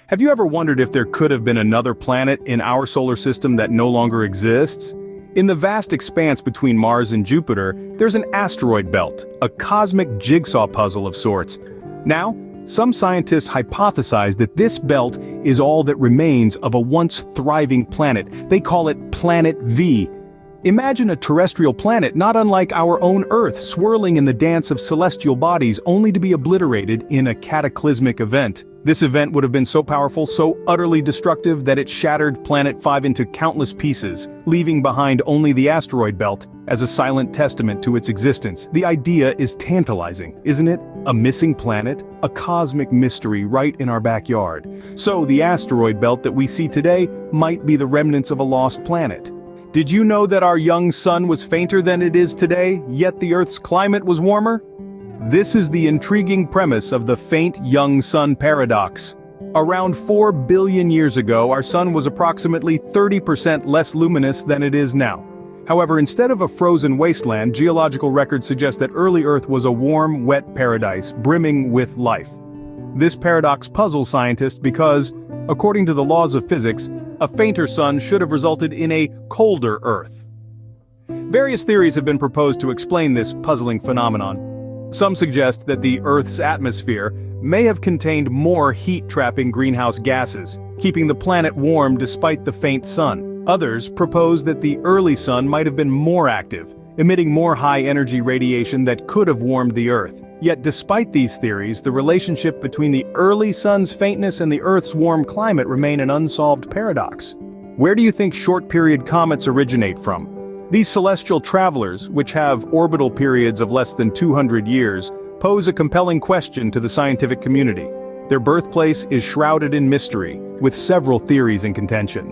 Have you ever wondered if there could have been another planet in our solar system that no longer exists? In the vast expanse between Mars and Jupiter, there's an asteroid belt, a cosmic jigsaw puzzle of sorts. Now, some scientists hypothesize that this belt is all that remains of a once thriving planet. They call it Planet V. Imagine a terrestrial planet not unlike our own Earth, swirling in the dance of celestial bodies only to be obliterated in a cataclysmic event. This event would have been so powerful, so utterly destructive that it shattered Planet 5 into countless pieces, leaving behind only the asteroid belt as a silent testament to its existence. The idea is tantalizing, isn't it? A missing planet, a cosmic mystery right in our backyard. So the asteroid belt that we see today might be the remnants of a lost planet. Did you know that our young sun was fainter than it is today, yet the Earth's climate was warmer? This is the intriguing premise of the faint young sun paradox. Around 4 billion years ago, our sun was approximately 30% less luminous than it is now. However, instead of a frozen wasteland, geological records suggest that early Earth was a warm, wet paradise, brimming with life. This paradox puzzles scientists because, according to the laws of physics, a fainter sun should have resulted in a colder Earth. Various theories have been proposed to explain this puzzling phenomenon. Some suggest that the Earth's atmosphere may have contained more heat-trapping greenhouse gases, keeping the planet warm despite the faint sun. Others propose that the early sun might have been more active, emitting more high-energy radiation that could have warmed the Earth. Yet despite these theories, the relationship between the early sun's faintness and the Earth's warm climate remain an unsolved paradox. Where do you think short-period comets originate from? These celestial travelers, which have orbital periods of less than 200 years, pose a compelling question to the scientific community. Their birthplace is shrouded in mystery, with several theories in contention.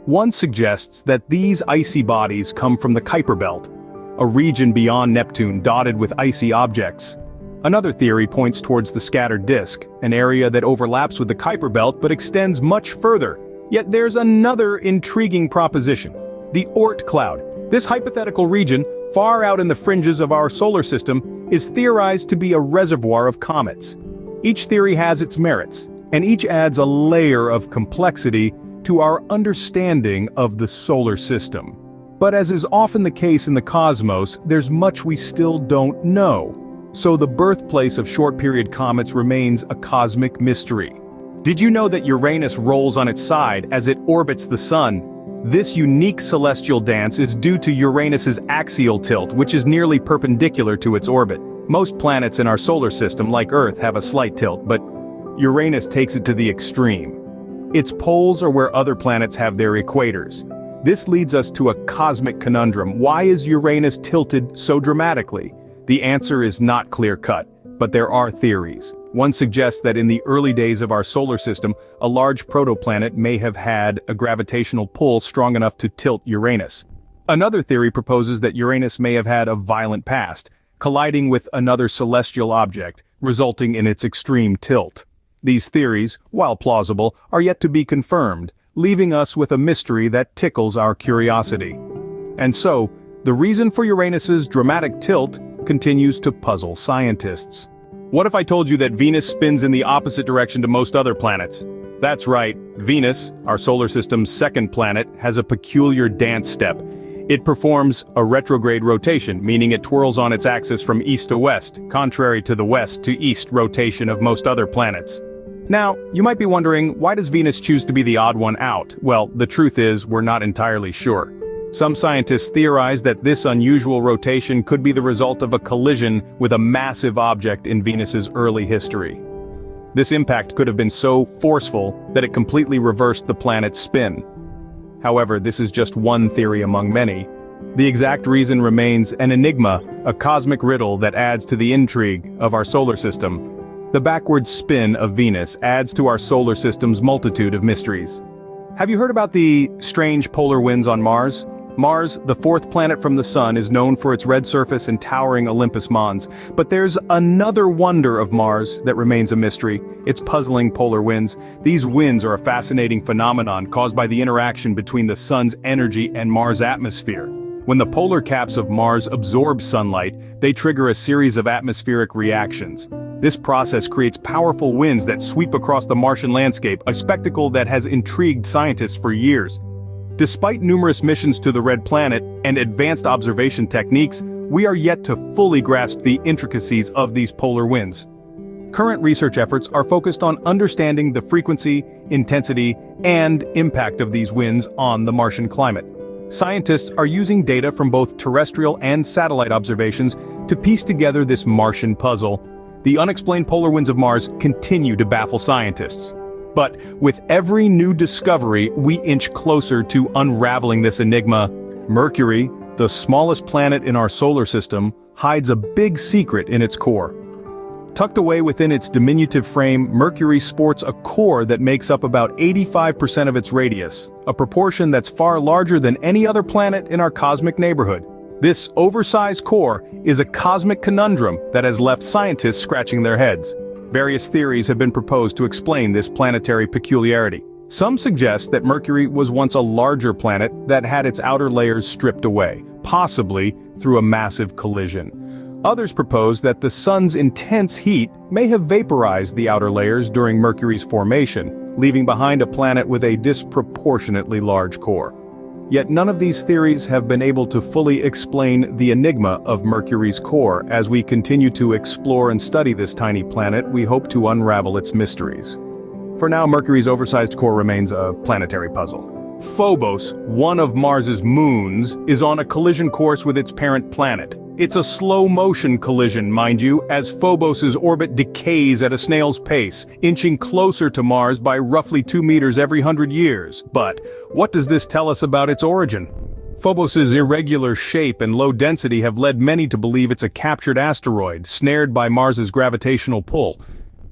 One suggests that these icy bodies come from the Kuiper Belt, a region beyond Neptune dotted with icy objects. Another theory points towards the scattered disk, an area that overlaps with the Kuiper Belt but extends much further. Yet there's another intriguing proposition: the Oort cloud. This hypothetical region, far out in the fringes of our solar system, is theorized to be a reservoir of comets. Each theory has its merits, and each adds a layer of complexity to our understanding of the solar system. But as is often the case in the cosmos, there's much we still don't know. So the birthplace of short-period comets remains a cosmic mystery. Did you know that Uranus rolls on its side as it orbits the Sun? This unique celestial dance is due to Uranus's axial tilt, which is nearly perpendicular to its orbit. Most planets in our solar system, like Earth, have a slight tilt, but Uranus takes it to the extreme. Its poles are where other planets have their equators. This leads us to a cosmic conundrum. Why is Uranus tilted so dramatically? The answer is not clear-cut, but there are theories. One suggests that in the early days of our solar system, a large protoplanet may have had a gravitational pull strong enough to tilt Uranus. Another theory proposes that Uranus may have had a violent past, colliding with another celestial object, resulting in its extreme tilt. These theories, while plausible, are yet to be confirmed, leaving us with a mystery that tickles our curiosity. And so, the reason for Uranus's dramatic tilt continues to puzzle scientists. What if I told you that Venus spins in the opposite direction to most other planets? That's right, Venus, our solar system's second planet, has a peculiar dance step. It performs a retrograde rotation, meaning it twirls on its axis from east to west, contrary to the west to east rotation of most other planets. Now, you might be wondering, why does Venus choose to be the odd one out? Well, the truth is, we're not entirely sure. Some scientists theorize that this unusual rotation could be the result of a collision with a massive object in Venus's early history. This impact could have been so forceful that it completely reversed the planet's spin. However, this is just one theory among many. The exact reason remains an enigma, a cosmic riddle that adds to the intrigue of our solar system. The backward spin of Venus adds to our solar system's multitude of mysteries. Have you heard about the strange polar winds on Mars? Mars, the fourth planet from the Sun, is known for its red surface and towering Olympus Mons. But there's another wonder of Mars that remains a mystery: its puzzling polar winds. These winds are a fascinating phenomenon caused by the interaction between the Sun's energy and Mars' atmosphere. When the polar caps of Mars absorb sunlight, they trigger a series of atmospheric reactions. This process creates powerful winds that sweep across the Martian landscape, a spectacle that has intrigued scientists for years. Despite numerous missions to the Red Planet and advanced observation techniques, we are yet to fully grasp the intricacies of these polar winds. Current research efforts are focused on understanding the frequency, intensity, and impact of these winds on the Martian climate. Scientists are using data from both terrestrial and satellite observations to piece together this Martian puzzle. The unexplained polar winds of Mars continue to baffle scientists. But with every new discovery, we inch closer to unraveling this enigma. Mercury, the smallest planet in our solar system, hides a big secret in its core. Tucked away within its diminutive frame, Mercury sports a core that makes up about 85% of its radius, a proportion that's far larger than any other planet in our cosmic neighborhood. This oversized core is a cosmic conundrum that has left scientists scratching their heads. Various theories have been proposed to explain this planetary peculiarity. Some suggest that Mercury was once a larger planet that had its outer layers stripped away, possibly through a massive collision. Others propose that the sun's intense heat may have vaporized the outer layers during Mercury's formation, leaving behind a planet with a disproportionately large core. Yet none of these theories have been able to fully explain the enigma of Mercury's core. As we continue to explore and study this tiny planet, we hope to unravel its mysteries. For now, Mercury's oversized core remains a planetary puzzle. Phobos, one of Mars's moons, is on a collision course with its parent planet. It's a slow-motion collision, mind you, as Phobos's orbit decays at a snail's pace, inching closer to Mars by roughly 2 meters every 100 years. But what does this tell us about its origin? Phobos's irregular shape and low density have led many to believe it's a captured asteroid, snared by Mars's gravitational pull.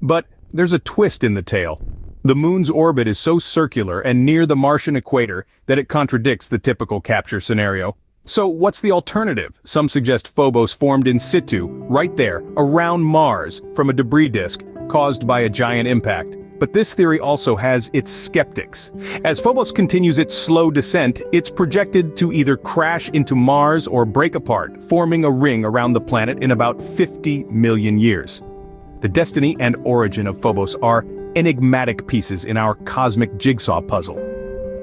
But there's a twist in the tale. The moon's orbit is so circular and near the Martian equator that it contradicts the typical capture scenario. So what's the alternative? Some suggest Phobos formed in situ, right there, around Mars, from a debris disk, caused by a giant impact. But this theory also has its skeptics. As Phobos continues its slow descent, it's projected to either crash into Mars or break apart, forming a ring around the planet in about 50 million years. The destiny and origin of Phobos are enigmatic pieces in our cosmic jigsaw puzzle.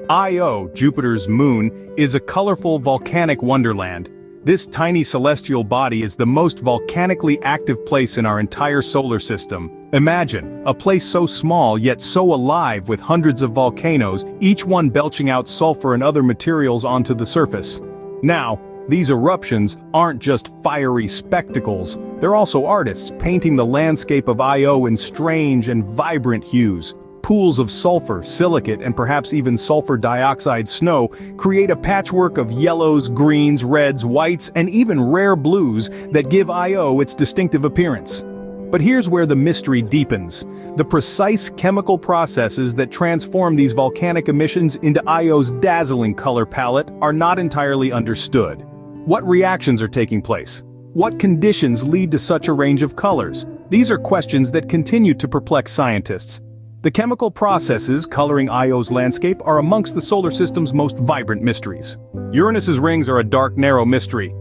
Io, Jupiter's moon, is a colorful volcanic wonderland. This tiny celestial body is the most volcanically active place in our entire solar system. Imagine, a place so small yet so alive with hundreds of volcanoes, each one belching out sulfur and other materials onto the surface. Now, these eruptions aren't just fiery spectacles, they're also artists painting the landscape of Io in strange and vibrant hues. Pools of sulfur, silicate, and perhaps even sulfur dioxide snow create a patchwork of yellows, greens, reds, whites, and even rare blues that give Io its distinctive appearance. But here's where the mystery deepens. The precise chemical processes that transform these volcanic emissions into Io's dazzling color palette are not entirely understood. What reactions are taking place? What conditions lead to such a range of colors? These are questions that continue to perplex scientists. The chemical processes coloring Io's landscape are amongst the solar system's most vibrant mysteries. Uranus's rings are a dark, narrow mystery.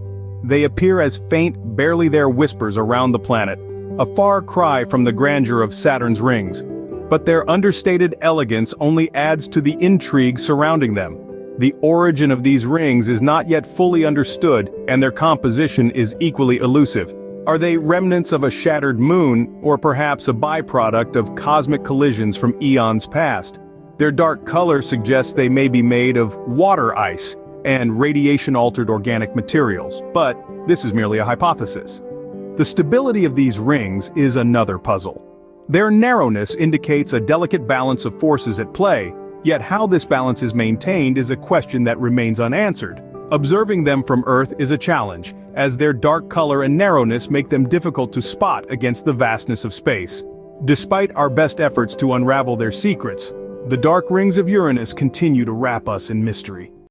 They appear as faint, barely there whispers around the planet, a far cry from the grandeur of Saturn's rings. But their understated elegance only adds to the intrigue surrounding them. The origin of these rings is not yet fully understood, and their composition is equally elusive. Are they remnants of a shattered moon, or perhaps a byproduct of cosmic collisions from eons past? Their dark color suggests they may be made of water ice and radiation-altered organic materials, but this is merely a hypothesis. The stability of these rings is another puzzle. Their narrowness indicates a delicate balance of forces at play, yet how this balance is maintained is a question that remains unanswered. Observing them from Earth is a challenge, as their dark color and narrowness make them difficult to spot against the vastness of space. Despite our best efforts to unravel their secrets, the dark rings of Uranus continue to wrap us in mystery.